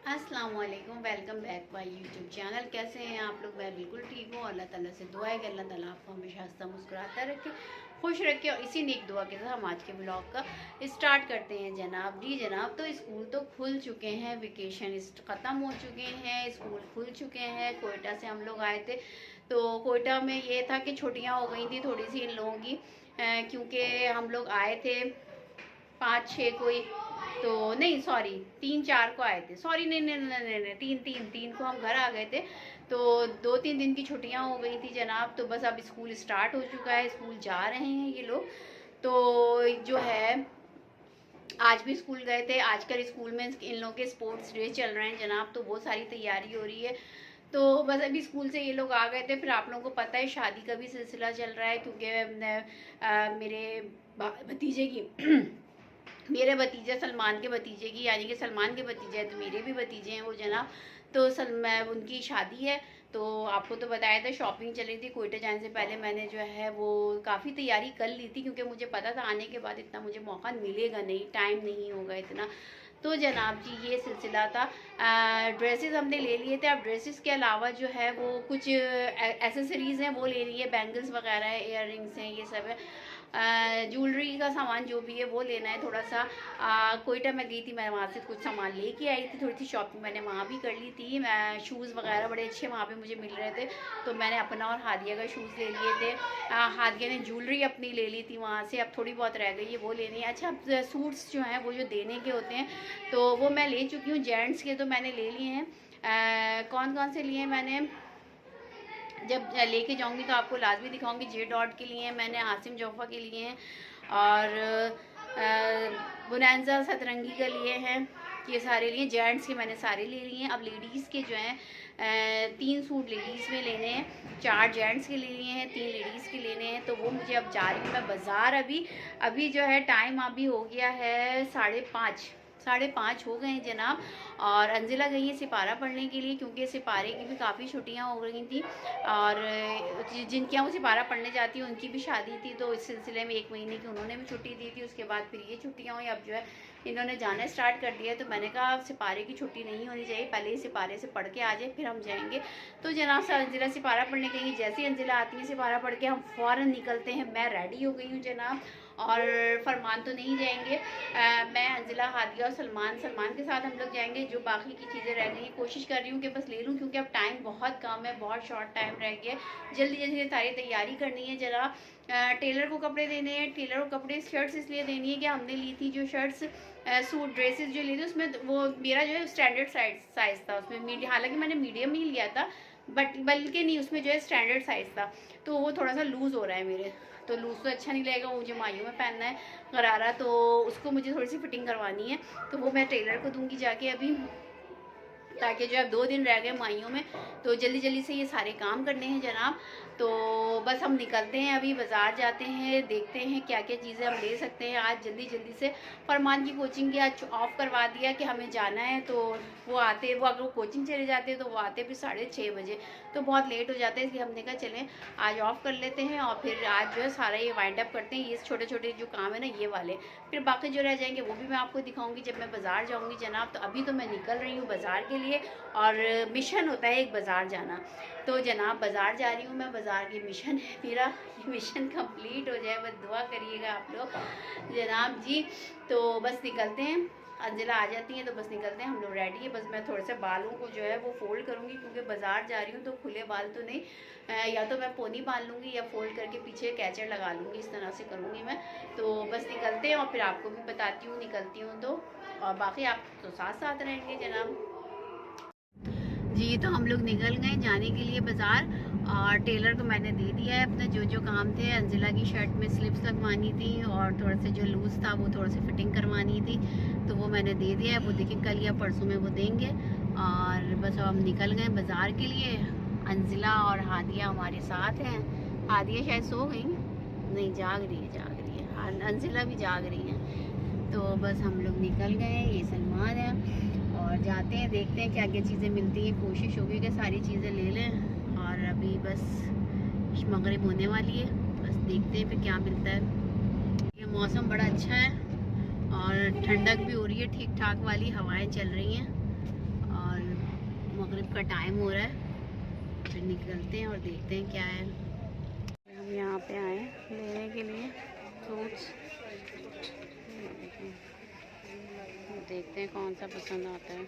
अस्सलाम वालेकुम, welcome back my YouTube channel. कैसे हैं आप लोग? मैं बिल्कुल ठीक हूँ। अल्लाह ताला से दुआ है कि अल्लाह ताला आपको हमेशा हंसता मुस्कुराता रखे, खुश रखे। और इसी नेक दुआ के साथ हम आज के ब्लॉग का स्टार्ट करते हैं जनाब। जी जनाब, तो स्कूल तो खुल चुके हैं, वेकेशन ख़त्म हो चुके हैं, स्कूल खुल चुके हैं। कोयटा से हम लोग आए थे, तो कोयटा में ये था कि छुट्टियाँ हो गई थी थोड़ी सी इन लोगों की, क्योंकि हम लोग आए थे 5-6 कोई, तो नहीं सॉरी 3-4 को आए थे। सॉरी नहीं नहीं नहीं नहीं, नहीं 3 को हम घर आ गए थे। तो 2-3 दिन की छुट्टियां हो गई थी जनाब। तो बस अब स्कूल स्टार्ट हो चुका है, स्कूल जा रहे हैं ये लोग। तो जो है आज भी स्कूल गए थे। आजकल स्कूल में इन लोगों के स्पोर्ट्स डे चल रहे हैं जनाब, तो बहुत सारी तैयारी हो रही है। तो बस अभी स्कूल से ये लोग आ गए थे। फिर आप लोगों को पता है शादी का भी सिलसिला चल रहा है, क्योंकि मेरे भतीजे की मेरे भतीजे सलमान के भतीजे की, यानी कि सलमान के भतीजे हैं तो मेरे भी भतीजे हैं वो जनाब। तो उनकी शादी है। तो आपको तो बताया था, शॉपिंग चली थी। कोयटा जाने से पहले मैंने जो है वो काफ़ी तैयारी कर ली थी, क्योंकि मुझे पता था आने के बाद इतना मुझे मौका मिलेगा नहीं, टाइम नहीं होगा इतना। तो जनाब जी ये सिलसिला था। ड्रेसेस हमने ले लिए थे। अब ड्रेसेस के अलावा जो है वो कुछ एसेसरीज़ हैं वो ले रही है, बैंगल्स वगैरह है, इयर रिंग्स हैं, ये सब है। ज्वेलरी का सामान जो भी है वो लेना है थोड़ा सा। कोयटा में गई थी, मैं वहाँ से कुछ सामान लेके आई थी, थोड़ी सी शॉपिंग मैंने वहाँ भी कर ली थी। मैं शूज़ वगैरह बड़े अच्छे वहाँ पे मुझे मिल रहे थे, तो मैंने अपना और हादिया का शूज़ ले लिए थे। हादिया ने ज्वेलरी अपनी ले ली थी वहाँ से, अब थोड़ी बहुत रह गई है वो लेनी है। अच्छा, अब सूट्स जो हैं वो जो देने के होते हैं तो वो मैं ले चुकी हूँ। जेंट्स के तो मैंने ले लिए हैं। कौन कौन से लिए मैंने, जब लेके जाऊंगी तो आपको लाजमी दिखाऊंगी। जे डॉट के लिए मैंने, आसिम जोफा के लिए हैं, और बुनांजा सतरंगी के लिए हैं। ये सारे लिए जेंट्स के मैंने सारे ले लिए हैं। अब लेडीज़ के जो हैं 3 सूट लेडीज़ में लेने हैं, 4 जेंट्स के ले लिए हैं, 3 लेडीज़ के लेने हैं। तो वो मुझे अब जा रही हूँ मैं बाज़ार। अभी जो है टाइम अभी हो गया है 5:30 हो गए हैं जनाब। और अंजिला गई है सिपारा पढ़ने के लिए, क्योंकि सिपारे की भी काफ़ी छुट्टियां हो गई थी। और जिनके यहाँ वो सिपारा पढ़ने जाती है उनकी भी शादी थी, तो इस सिलसिले में 1 महीने की उन्होंने भी छुट्टी दी थी। उसके बाद फिर ये छुट्टियां हुई। अब जो है इन्होंने जाना स्टार्ट कर दिया है, तो मैंने कहा सिपारे की छुट्टी नहीं होनी चाहिए, पहले ही सिपारे से पढ़ के आ जाए फिर हम जाएंगे। तो जनाब से अंजिला सिपारा पढ़ने गई। जैसे ही अंजिला आती है सिपारा पढ़ के हम फ़ौरन निकलते हैं। मैं रेडी हो गई हूँ जनाब, और फरमान तो नहीं जाएंगे। मैं अंजिला, हादिया और सलमान के साथ हम लोग जाएंगे। जो बाकी की चीज़ें रह गई कोशिश कर रही हूँ कि बस ले लूँ, क्योंकि अब टाइम बहुत कम है, बहुत शॉर्ट टाइम रह गया। जल्दी जल्दी सारी तैयारी करनी है जरा। टेलर को कपड़े देने हैं। टेलर को कपड़े, शर्ट्स इसलिए देनी है कि हमने ली थी जो शर्ट्स, सूट ड्रेसेस जो ली थी उसमें वो मेरा जो है स्टैंडर्ड साइज़ था उसमें। हालांकि मैंने मीडियम ही लिया था, बल्कि नहीं, उसमें जो है स्टैंडर्ड साइज़ था, तो वो थोड़ा सा लूज़ हो रहा है मेरे। तो लूज़ तो अच्छा नहीं लगेगा, वो मुझे माइयों में पहनना है गरारा, तो उसको मुझे थोड़ी सी फिटिंग करवानी है। तो वो मैं टेलर को दूंगी जाके अभी, ताकि जो है 2 दिन रह गए माइयों में, तो जल्दी जल्दी से ये सारे काम करने हैं जनाब। तो बस हम निकलते हैं, अभी बाज़ार जाते हैं, देखते हैं क्या क्या चीज़ें हम ले सकते हैं। आज जल्दी जल्दी से फरमान की कोचिंग की आज ऑफ़ करवा दिया कि हमें जाना है। तो वो अगर वो कोचिंग चले जाते हैं तो वो आते फिर 6:30 बजे, तो बहुत लेट हो जाता है। इसलिए हमने कहा चलें आज ऑफ़ कर लेते हैं, और फिर आज जो है सारा ये वाइंड अप करते हैं। ये छोटे छोटे जो काम है ना ये वाले, फिर बाकी जो रह जाएंगे वो भी मैं आपको दिखाऊंगी जब मैं बाज़ार जाऊंगी जनाब। तो अभी तो मैं निकल रही हूँ बाज़ार के लिए, और मिशन होता है एक बाज़ार जाना। तो जनाब बाज़ार जा रही हूँ मैं, बाज़ार की मिशन है मेरा। ये मिशन कंप्लीट हो जाए, बस दुआ करिएगा आप लोग जनाब जी। तो बस निकलते हैं। अंजिला आ जाती है तो बस निकलते हैं, हम लोग रेडी है। बस मैं थोड़े से बालों को जो है वो फोल्ड करूँगी, क्योंकि बाज़ार जा रही हूँ तो खुले बाल तो नहीं, या तो मैं पोनी बांध लूँगी या फोल्ड करके पीछे कैचर लगा लूँगी, इस तरह से करूँगी मैं। तो बस निकलते हैं और फिर आपको भी बताती हूँ निकलती हूँ तो, और बाकी आप तो साथ साथ रहेंगे जनाब जी। तो हम लोग निकल गए जाने के लिए बाज़ार, और टेलर को मैंने दे दिया है अपना जो काम थे। अंजिला की शर्ट में स्लिप्स लगवानी थी, और थोड़ा सा जो लूज़ था वो थोड़ा सा फिटिंग करवानी थी, तो वो मैंने दे दिया है। वो देखिए कल या परसों में वो देंगे। और बस अब हम निकल गए बाज़ार के लिए। अंजिला और हादिया हमारे साथ हैं। हादिया शायद सो गई, नहीं जाग रही है, अंजिला भी जाग रही है। तो बस हम लोग निकल गए। ये सलमान है, और जाते हैं देखते हैं क्या क्या चीज़ें मिलती हैं। कोशिश होगी कि सारी चीज़ें ले लें। और अभी बस मगरिब होने वाली है, बस देखते हैं फिर क्या मिलता है। ये मौसम बड़ा अच्छा है और ठंडक भी हो रही है, ठीक ठाक वाली हवाएं चल रही हैं। का टाइम हो रहा है, फिर निकलते हैं और देखते हैं क्या है। हम यहाँ पे आए लेने के लिए फ्रूट्स, देखते हैं कौन सा पसंद आता है।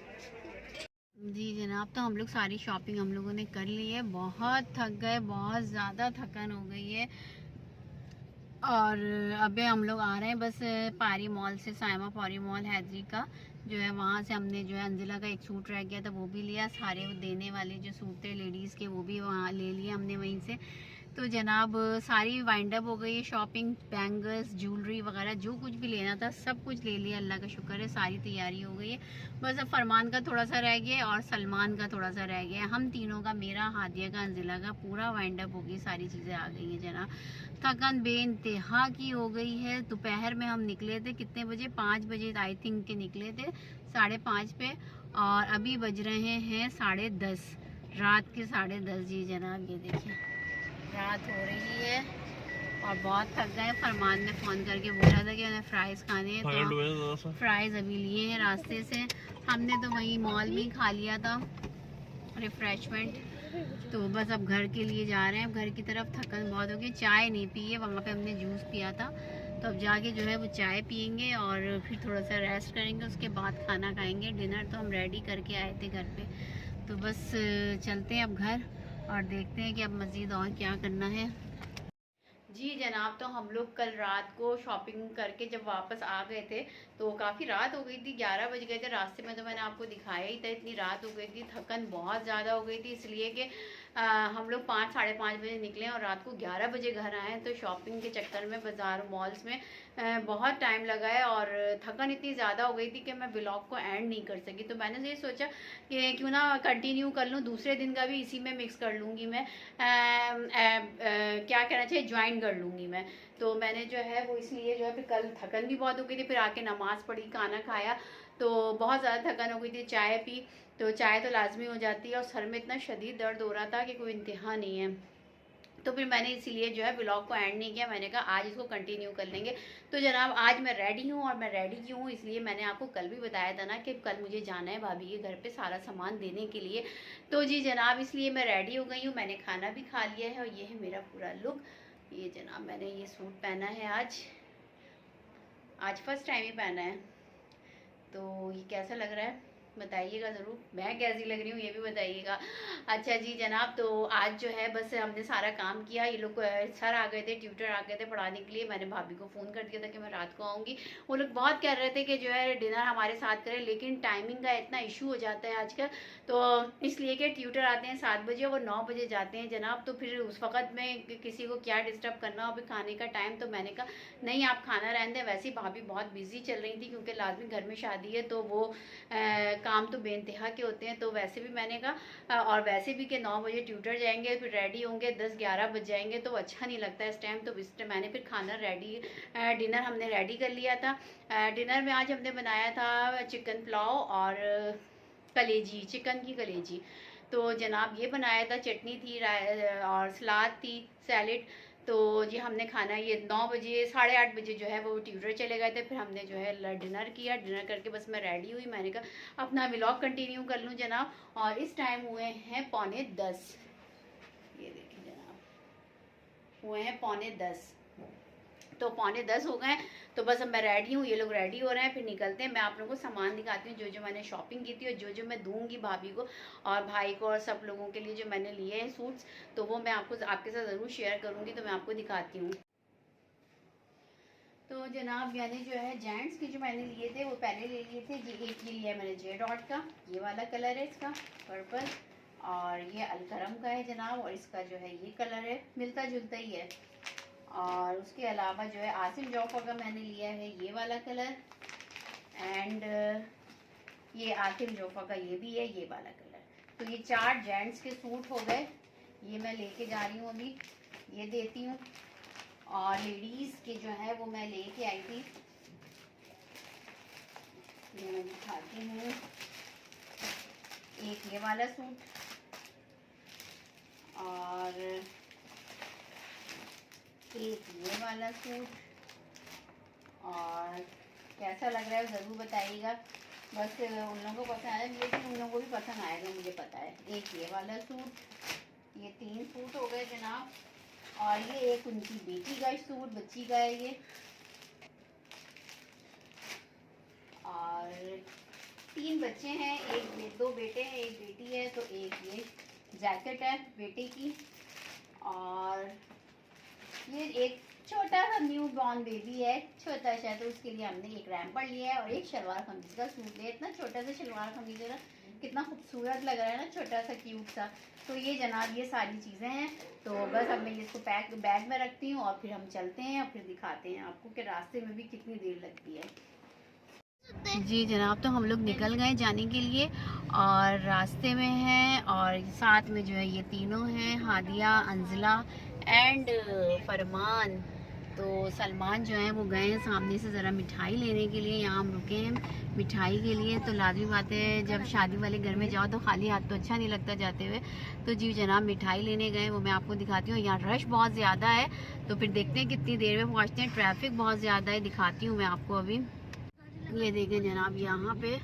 जी जनाब, तो हम लोग सारी शॉपिंग हम लोगों ने कर ली है। बहुत थक गए, बहुत ज़्यादा थकान हो गई है। और अभी हम लोग आ रहे हैं बस पारी मॉल से, साइमा पारी मॉल हैदरी का जो है, वहाँ से हमने जो है अंजिला का एक सूट रह गया था वो भी लिया। सारे देने वाले जो सूट थे लेडीज़ के वो भी वहाँ ले लिए हमने वहीं से। तो जनाब सारी वाइंड अप हो गई है शॉपिंग, बैंगल्स, ज्वेलरी वगैरह जो कुछ भी लेना था सब कुछ ले लिया। अल्लाह का शुक्र है, सारी तैयारी हो गई है। बस अब फरमान का थोड़ा सा रह गया और सलमान का थोड़ा सा रह गया। हम तीनों का, मेरा, हादिया का, अंजिला का पूरा वाइंड अप हो गई, सारी चीज़ें आ गई हैं जनाब। थकान बेइंतहा की हो गई है। दोपहर में हम निकले थे, कितने बजे, 5 बजे आई थिंक के निकले थे, 5:30 पे, और अभी बज रहे हैं 10:30, रात के 10:30। जी जनाब, ये देखिए रात हो रही है और बहुत थक गए। फरमान ने फ़ोन करके बोला था कि उन्हें फ़्राइज़ खाने हैं, तो फ़्राइज़ अभी लिए हैं रास्ते से। हमने तो वहीं मॉल में ही खा लिया था रिफ़्रेशमेंट। तो बस अब घर के लिए जा रहे हैं, अब घर की तरफ। थकन बहुत हो गई, चाय नहीं पी है, वहाँ पे हमने जूस पिया था। तो अब जाके जो है वो चाय पियेंगे और फिर थोड़ा सा रेस्ट करेंगे, उसके बाद खाना खाएंगे। डिनर तो हम रेडी करके आए थे घर पे। तो बस चलते हैं अब घर और देखते हैं कि अब मज़ीद और क्या करना है। जी जनाब, तो हम लोग कल रात को शॉपिंग करके जब वापस आ गए थे तो काफ़ी रात हो गई थी, 11 बज गए थे। रास्ते में तो मैंने आपको दिखाया ही था, इतनी रात हो गई थी, थकन बहुत ज़्यादा हो गई थी, इसलिए कि हम लोग 5 साढ़े 5 बजे निकले और रात को 11 बजे घर आए। तो शॉपिंग के चक्कर में बाज़ार मॉल्स में बहुत टाइम लगा है और थकन इतनी ज़्यादा हो गई थी कि मैं ब्लॉग को एंड नहीं कर सकी। तो मैंने ये सोचा कि क्यों ना कंटिन्यू कर लूँ, दूसरे दिन का भी इसी में मिक्स कर लूँगी मैं, क्या कहना चाहिए, ज्वाइन कर लूँगी मैं। तो मैंने जो है वो इसलिए जो है, फिर कल थकन भी बहुत हो गई थी, फिर आके नमाज़ पढ़ी, खाना खाया, तो बहुत ज़्यादा थकन हो गई थी। चाय पी, तो चाय तो लाजमी हो जाती है, और सर में इतना शदीद दर्द हो रहा था कि कोई इंतहा नहीं है। तो फिर मैंने इसीलिए जो है ब्लॉग को एंड नहीं किया, मैंने कहा आज इसको कंटिन्यू कर लेंगे। तो जनाब आज मैं रेडी हूँ, और मैं रेडी क्यों हूँ, इसलिए मैंने आपको कल भी बताया था ना कि कल मुझे जाना है भाभी के घर पे सारा सामान देने के लिए। तो जी जनाब, इसलिए मैं रेडी हो गई हूँ, मैंने खाना भी खा लिया है, और ये है मेरा पूरा लुक। ये जनाब मैंने ये सूट पहना है आज फर्स्ट टाइम ही पहना है। तो ये कैसा लग रहा है बताइएगा ज़रूर, मैं कैसी लग रही हूँ ये भी बताइएगा। अच्छा जी जनाब, तो आज जो है बस हमने सारा काम किया। ये लोग सर आ गए थे, ट्यूटर आ गए थे पढ़ाने के लिए। मैंने भाभी को फ़ोन कर दिया था कि मैं रात को आऊँगी। वो लोग बहुत कह रहे थे कि जो है डिनर हमारे साथ करें, लेकिन टाइमिंग का इतना इशू हो जाता है आजकल, तो इसलिए कि ट्यूटर आते हैं 7 बजे, वो 9 बजे जाते हैं जनाब। तो फिर उस वक्त में किसी को क्या डिस्टर्ब करना हो अभी खाने का टाइम। तो मैंने कहा नहीं, आप खाना रहने दें। वैसे ही भाभी बहुत बिजी चल रही थी, क्योंकि लाजमी घर में शादी है, तो वो काम तो बेइंतहा के होते हैं। तो वैसे भी मैंने कहा, और वैसे भी कि 9 बजे ट्यूटर जाएंगे, फिर रेडी होंगे 10-11 बज जाएंगे, तो अच्छा नहीं लगता इस टाइम। तो इस टाइम मैंने फिर खाना रेडी, डिनर हमने रेडी कर लिया था। डिनर में आज हमने बनाया था चिकन पुलाव और कलेजी, चिकन की कलेजी। तो जनाब ये बनाया था, चटनी थी और सलाद थी, सैलेड। तो जी हमने खाना ये 9 बजे 8:30 बजे जो है वो ट्यूटर चले गए थे। फिर हमने जो है डिनर किया, डिनर करके बस मैं रेडी हुई। मैंने कहा अपना व्लॉग कंटिन्यू कर लूँ जनाब। और इस टाइम हुए हैं 9:45, ये देखिए जनाब हुए हैं 9:45, तो 9:45 हो गए। तो बस अब मैं रेडी हूँ, ये लोग रेडी हो रहे हैं, फिर निकलते हैं। मैं आप लोगों को सामान दिखाती हूँ जो जो मैंने शॉपिंग की थी, और जो जो मैं दूंगी भाभी को और भाई को और सब लोगों के लिए जो मैंने लिए हैं सूट्स, तो वो मैं आपको आपके साथ ज़रूर शेयर करूँगी। तो मैं आपको दिखाती हूँ। तो जनाब मैंने जो है जेंट्स के जो मैंने लिए थे वो पहले ले लिए थे जी। एक ये लिया मैंने जे डॉट का, ये वाला कलर है इसका पर्पल, और ये अलकरम का है जनाब, और इसका जो है ये कलर है, मिलता जुलता ही है। और उसके अलावा जो है आसिम जौफा का मैंने लिया है ये वाला कलर, एंड ये आसिम जोफा का ये भी है ये वाला कलर। तो ये 4 जेंट्स के सूट हो गए, ये मैं लेके जा रही हूँ अभी, ये देती हूँ। और लेडीज़ के जो है वो मैं लेके आई थी, ये मैं दिखाती हूँ। एक ये वाला सूट, और एक ये वाला सूट, और कैसा लग रहा है ज़रूर बताइएगा। बस उन लोगों को पसंद आया, लेकिन उन लोगों को भी पसंद आएगा मुझे पता है। एक ये वाला सूट, ये 3 सूट हो गए जनाब। और ये एक उनकी बेटी का सूट, बच्ची का है ये। और 3 बच्चे हैं, दो बेटे हैं, एक बेटी है। तो एक ये जैकेट है बेटे की। और ये एक छोटा सा न्यू बॉर्न बेबी है, छोटा सा, तो उसके लिए हमने एक रैम्पर लिया है और एक शलवार कमीज का सूट लिया। इतना छोटा सा शलवार कमीज है ना, कितना खूबसूरत लग रहा है ना, छोटा सा क्यूट सा। तो ये जनाब ये सारी चीज़ें हैं। तो बस अब मैं इसको बैग में रखती हूँ और फिर हम चलते हैं और फिर दिखाते हैं आपको कि रास्ते में भी कितनी देर लगती है। जी जनाब, तो हम लोग निकल गए जाने के लिए और रास्ते में हैं और साथ में जो है ये तीनों हैं, हादिया, अंजला एंड फरमान। तो सलमान जो है वो गए हैं सामने से ज़रा मिठाई लेने के लिए। यहाँ हम रुके हैं मिठाई के लिए। तो लाजमी बात है, जब शादी वाले घर में जाओ तो खाली हाथ तो अच्छा नहीं लगता जाते हुए। तो जी जनाब मिठाई लेने गए, वो मैं आपको दिखाती हूँ। यहाँ रश बहुत ज़्यादा है, तो फिर देखते हैं कितनी देर में पहुँचते हैं। ट्रैफिक बहुत ज़्यादा है, दिखाती हूँ मैं आपको अभी। ये देखें जनाब, यहाँ पे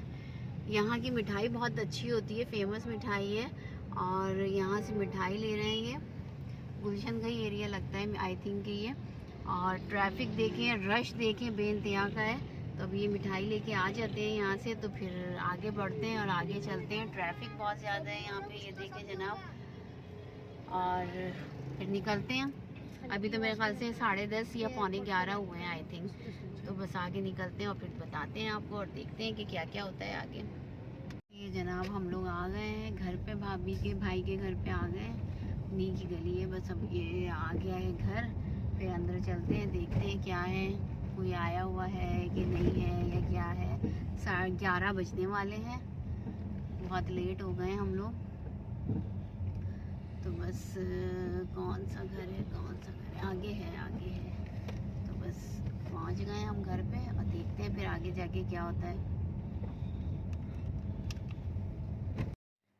यहाँ की मिठाई बहुत अच्छी होती है, फेमस मिठाई है। और यहाँ से मिठाई ले रहे हैं, ये गुलशन का ही एरिया लगता है आई थिंक ये। और ट्रैफिक देखें, रश देखें, बेइंतहा का है। तो अब ये मिठाई लेके आ जाते हैं यहाँ से, तो फिर आगे बढ़ते हैं और आगे चलते हैं। ट्रैफिक बहुत ज़्यादा है यहाँ पे, ये देखें जनाब। और फिर निकलते हैं। अभी तो मेरे ख्याल से 10:30 या 11:15 हुए हैं आई थिंक। तो बस आगे निकलते हैं और फिर बताते हैं आपको और देखते हैं कि क्या क्या होता है आगे। ये जनाब हम लोग आ गए हैं घर पे, भाभी के भाई के घर पे आ गए। उन्हीं की गली है बस। अब ये आ गया है घर, फिर अंदर चलते हैं, देखते हैं क्या है, कोई आया हुआ है कि नहीं है या क्या है। 11:30 बजने वाले हैं, बहुत लेट हो गए हम लोग। तो बस कौन सा घर है, कौन सा घर है, आगे है, आगे है। तो बस पहुंच गए हम घर पे और देखते हैं फिर आगे जाके क्या होता है।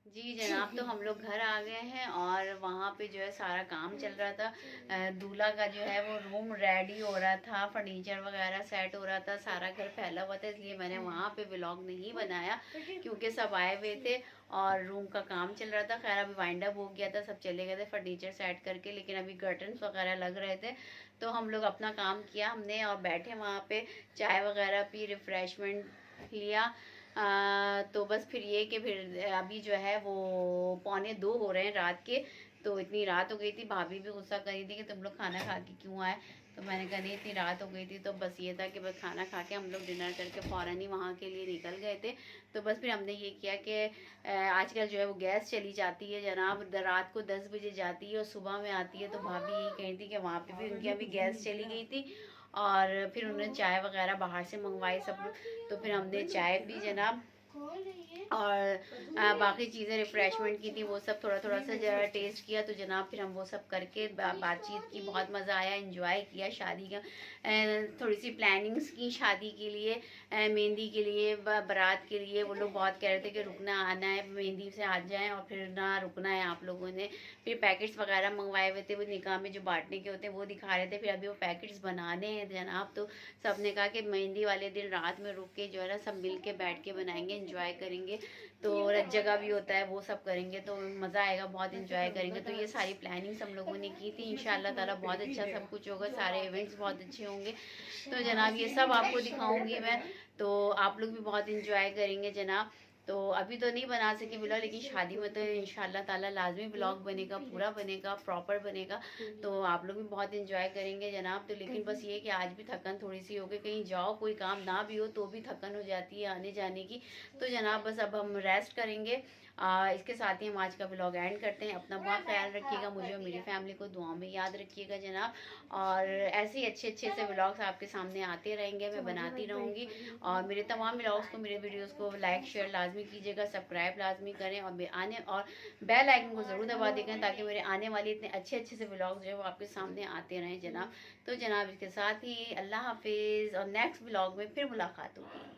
जी जनाब, तो हम लोग घर आ गए हैं और वहाँ पे जो है सारा काम चल रहा था। दूल्हा का जो है वो रूम रेडी हो रहा था, फर्नीचर वगैरह सेट हो रहा था, सारा घर फैला हुआ था, इसलिए मैंने वहाँ पे व्लॉग नहीं बनाया क्योंकि सब आए हुए थे और रूम का काम चल रहा था। खैर अभी वाइंड अप हो गया था, सब चले गए थे फर्नीचर सेट करके, लेकिन अभी कर्टन्स वगैरह लग रहे थे। तो हम लोग अपना काम किया हमने और बैठे वहाँ पे, चाय वगैरह पी, रिफ़्रेशमेंट लिया। तो बस फिर ये कि फिर अभी जो है वो 1:45 हो रहे हैं रात के। तो इतनी रात हो गई थी, भाभी भी गुस्सा कर रही थी कि तुम लोग खाना खा के क्यों आए। तो मैंने कहा नहीं, इतनी रात हो गई थी। तो बस ये था कि बस खाना खा के हम लोग डिनर करके फ़ौरन ही वहाँ के लिए निकल गए थे। तो बस फिर हमने ये किया कि आजकल जो है वो गैस चली जाती है जनाब, रात को 10 बजे जाती है और सुबह में आती है। तो भाभी यही कही थी कि वहाँ पे भी उनकी अभी गैस चली गई थी और फिर उन्होंने चाय वगैरह बाहर से मंगवाई सब। तो फिर हमने चाय पी जनाब और बाकी चीज़ें रिफ़्रेशमेंट की थी वो सब थोड़ा थोड़ा सा जरा टेस्ट किया। तो जनाब फिर हम वो सब करके बातचीत की, बहुत मज़ा आया, एंजॉय किया शादी का। थोड़ी सी प्लानिंग्स की शादी के लिए, मेहंदी के लिए, बारात के लिए। वो लोग बहुत कह रहे थे कि रुकना आना है, मेहंदी से आ जाएं और फिर ना रुकना है आप लोगों ने। फिर पैकेट्स वगैरह मंगवाए हुए थे, वो निकाह में जो बांटने के होते हैं वो दिखा रहे थे। फिर अभी वो पैकेट्स बनाने हैं जनाब। तो सब ने कहा कि मेहंदी वाले दिन रात में रुक के जो है ना सब मिल के बैठ के बनाएंगे, इंजॉय करेंगे। तो रत जगह भी होता है, वो सब करेंगे तो मज़ा आएगा, बहुत इंजॉय करेंगे। तो ये सारी प्लानिंग्स हम लोगों ने की थी। इंशाल्लाह ताला बहुत अच्छा सब कुछ होगा, सारे इवेंट्स बहुत अच्छे होंगे। तो जनाब ये सब आपको दिखाऊंगी मैं, तो आप लोग भी बहुत इंजॉय करेंगे जनाब। तो अभी तो नहीं बना सके व्लॉग, लेकिन शादी में तो इंशाल्लाह ताला लाजमी व्लॉग बनेगा, पूरा बनेगा, प्रॉपर बनेगा। तो आप लोग भी बहुत इंजॉय करेंगे जनाब। तो लेकिन बस ये कि आज भी थकन थोड़ी सी हो गई, कहीं जाओ कोई काम ना भी हो तो भी थकन हो जाती है आने जाने की। तो जनाब बस अब हम रेस्ट करेंगे। इसके साथ ही हम आज का व्लॉग एंड करते हैं। अपना बहुत ख्याल रखिएगा, मुझे और मेरी फैमिली को दुआ में याद रखिएगा जनाब। और ऐसे ही अच्छे अच्छे से व्लॉग्स आपके सामने आते रहेंगे, मैं बनाती रहूँगी। और मेरे तमाम व्लॉग्स को, मेरे वीडियोस को लाइक शेयर लाजमी कीजिएगा, सब्सक्राइब लाजमी करें और बेल आइकन को ज़रूर दबा दें ताकि मेरे आने वाले इतने अच्छे अच्छे से व्लॉग्स जो है वो आपके सामने आते रहें जनाब। तो जनाब इसके साथ ही अल्लाह हाफिज़ और नेक्स्ट व्लॉग में फिर मुलाकात होगी।